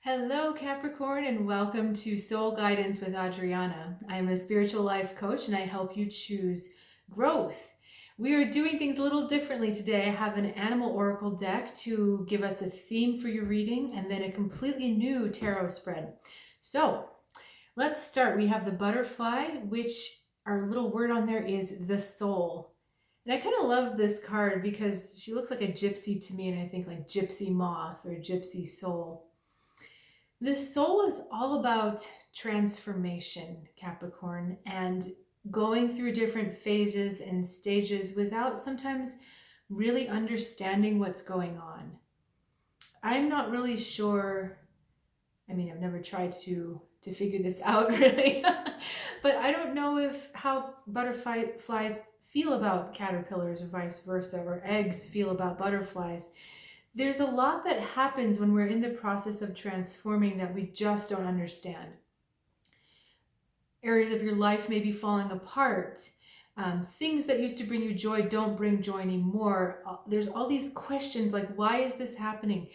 Hello, Capricorn, and welcome to Soul Guidance with Adriana. I am a spiritual life coach and I help you choose growth. We are doing things a little differently today. I have an animal oracle deck to give us a theme for your reading and then a completely new tarot spread. So let's start. We have the butterfly, which our little word on there is the soul. And I kind of love this card because she looks like a gypsy to me, and I think like gypsy moth or gypsy soul. The soul is all about transformation, Capricorn, and going through different phases and stages without sometimes really understanding what's going on. I'm not really sure. I've never tried to figure this out really, but I don't know how butterflies feel about caterpillars or vice versa, or eggs feel about butterflies. There's a lot that happens when we're in the process of transforming that we just don't understand. Areas of your life may be falling apart. Things that used to bring you joy don't bring joy anymore. There's all these questions like, why is this happening?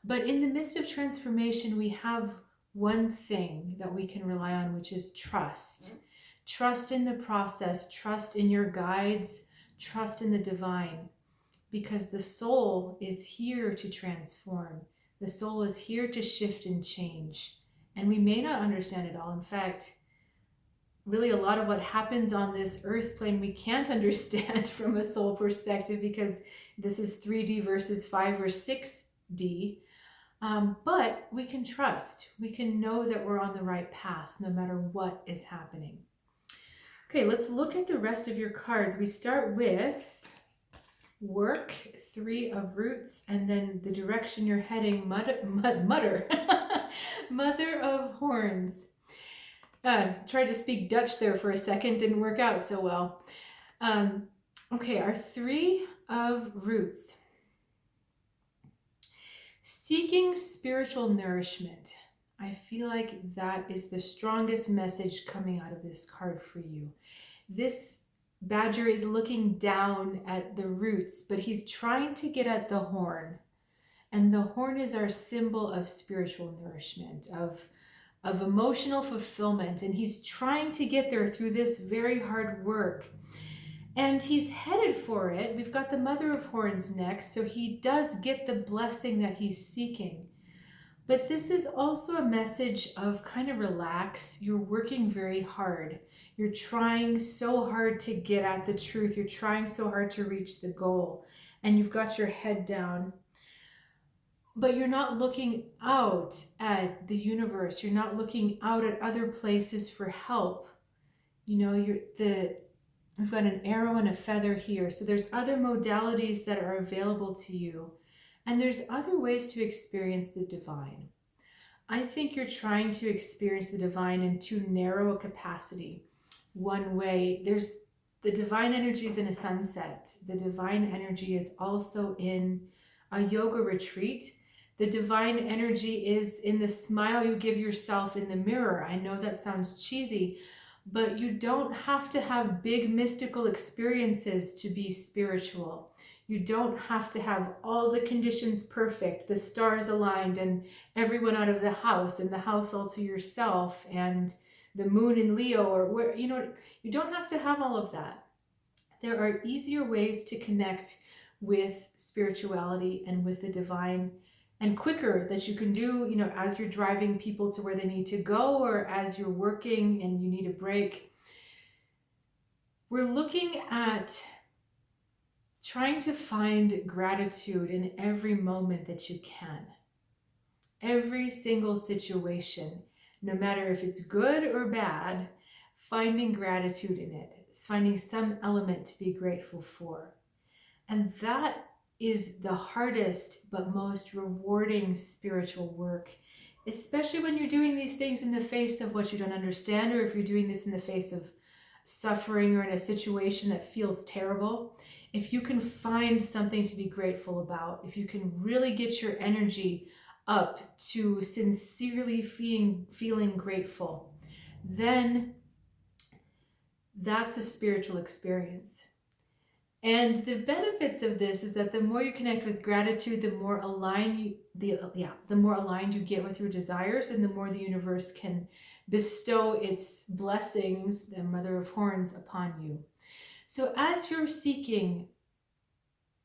But in the midst of transformation, we have one thing that we can rely on, which is trust. Trust in the process, trust in your guides, trust in the divine. Because the soul is here to transform. The soul is here to shift and change. And we may not understand it all. In fact, really a lot of what happens on this earth plane we can't understand from a soul perspective, because this is 3D versus 5 or 6D. But we can trust. We can know that we're on the right path no matter what is happening. Okay, let's look at the rest of your cards. We start with work, 3 of roots, and then the direction you're heading, mother of horns. Tried to speak Dutch there for a second, didn't work out so well. Okay, our 3 of roots. Seeking spiritual nourishment. I feel like that is the strongest message coming out of this card for you. This Badger is looking down at the roots, but he's trying to get at the horn. And the horn is our symbol of spiritual nourishment, of emotional fulfillment. And he's trying to get there through this very hard work. And he's headed for it. We've got the Mother of Horns next, so he does get the blessing that he's seeking. But this is also a message of kind of relax. You're working very hard. You're trying so hard to get at the truth. You're trying so hard to reach the goal. And you've got your head down. But you're not looking out at the universe. You're not looking out at other places for help. You know, I've got an arrow and a feather here. So there's other modalities that are available to you. And there's other ways to experience the divine. I think you're trying to experience the divine in too narrow a capacity. One way, there's the divine energy is in a sunset. The divine energy is also in a yoga retreat. The divine energy is in the smile you give yourself in the mirror. I know that sounds cheesy, but you don't have to have big mystical experiences to be spiritual. You don't have to have all the conditions perfect, the stars aligned, and everyone out of the house, and the house all to yourself, and the moon in Leo, or where, you don't have to have all of that. There are easier ways to connect with spirituality and with the divine, and quicker, that you can do, as you're driving people to where they need to go, or as you're working and you need a break. We're looking at trying to find gratitude in every moment that you can. Every single situation, no matter if it's good or bad, finding gratitude in it, finding some element to be grateful for. And that is the hardest but most rewarding spiritual work, especially when you're doing these things in the face of what you don't understand, or if you're doing this in the face of suffering or in a situation that feels terrible. If you can find something to be grateful about, if you can really get your energy up to sincerely feeling grateful, then that's a spiritual experience. And the benefits of this is that the more you connect with gratitude, the more aligned the more aligned you get with your desires, and the more the universe can bestow its blessings, the Mother of Horns, upon you. So as you're seeking,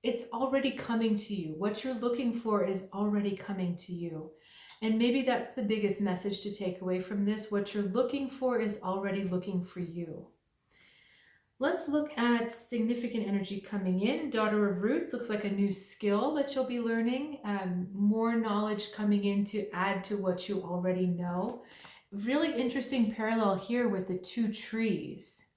it's already coming to you. What you're looking for is already coming to you. And maybe that's the biggest message to take away from this. What you're looking for is already looking for you. Let's look at significant energy coming in. Daughter of Roots looks like a new skill that you'll be learning. More knowledge coming in to add to what you already know. Really interesting parallel here with the two trees.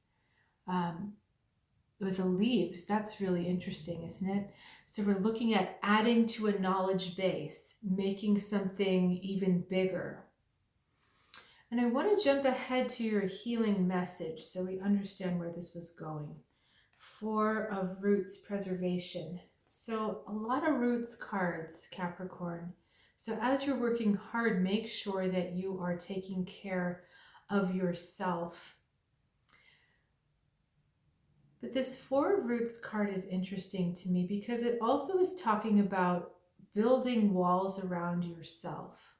With the leaves, that's really interesting, isn't it? So we're looking at adding to a knowledge base, making something even bigger. And I want to jump ahead to your healing message so we understand where this was going. 4 of Roots, preservation. So a lot of Roots cards, Capricorn. So as you're working hard, make sure that you are taking care of yourself. But this 4 of Roots card is interesting to me because it also is talking about building walls around yourself.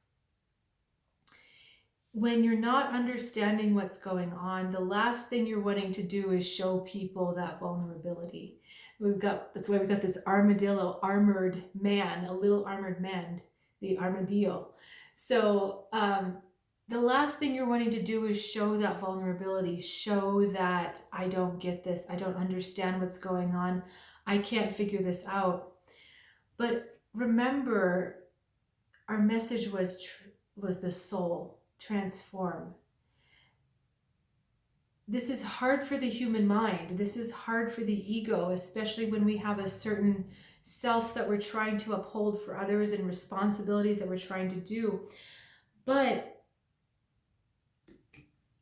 When you're not understanding what's going on, the last thing you're wanting to do is show people that vulnerability. That's why we've got this armadillo, armored man, a little armored man, the armadillo. So the last thing you're wanting to do is show that vulnerability, show that I don't get this, I don't understand what's going on, I can't figure this out. But remember, our message was the soul. Transform. This is hard for the human mind. This is hard for the ego, especially when we have a certain self that we're trying to uphold for others and responsibilities that we're trying to do. But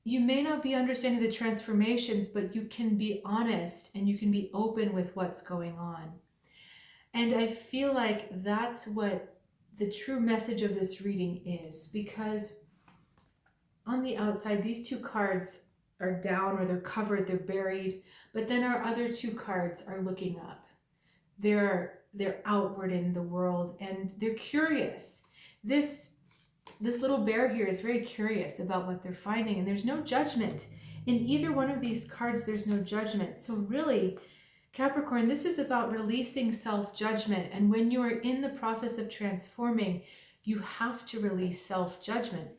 you may not be understanding the transformations, but you can be honest and you can be open with what's going on. And I feel like that's what the true message of this reading is, because on the outside, these 2 cards are down, or they're covered, they're buried, but then our other 2 cards are looking up. They're outward in the world and they're curious. This little bear here is very curious about what they're finding, and there's no judgment. In either one of these cards, there's no judgment. So really, Capricorn, this is about releasing self-judgment. And when you are in the process of transforming, you have to release self-judgment.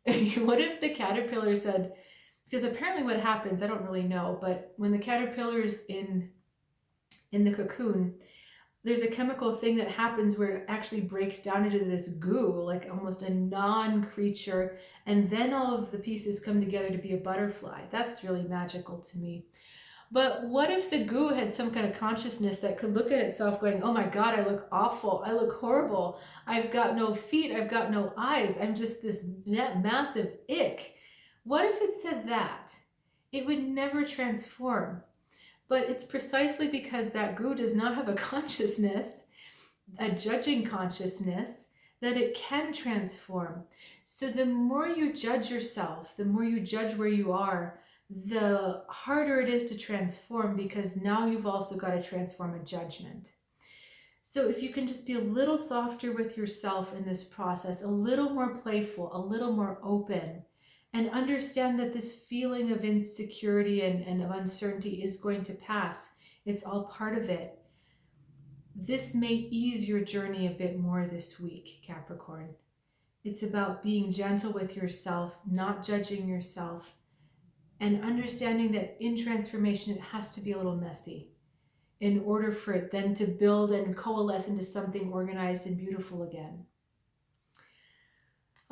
What if the caterpillar said, because apparently what happens, I don't really know, but when the caterpillar is in the cocoon, there's a chemical thing that happens where it actually breaks down into this goo, like almost a non-creature, and then all of the pieces come together to be a butterfly. That's really magical to me. But what if the goo had some kind of consciousness that could look at itself going, oh my God, I look awful, I look horrible, I've got no feet, I've got no eyes, I'm just this massive ick. What if it said that? It would never transform. But it's precisely because that goo does not have a consciousness, a judging consciousness, that it can transform. So the more you judge yourself, the more you judge where you are, the harder it is to transform, because now you've also got to transform a judgment. So if you can just be a little softer with yourself in this process, a little more playful, a little more open, and understand that this feeling of insecurity and of uncertainty is going to pass. It's all part of it. This may ease your journey a bit more this week, Capricorn. It's about being gentle with yourself, not judging yourself, and understanding that in transformation, it has to be a little messy in order for it then to build and coalesce into something organized and beautiful again.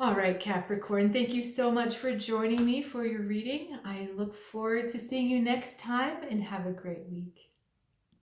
All right, Capricorn, thank you so much for joining me for your reading. I look forward to seeing you next time, and have a great week.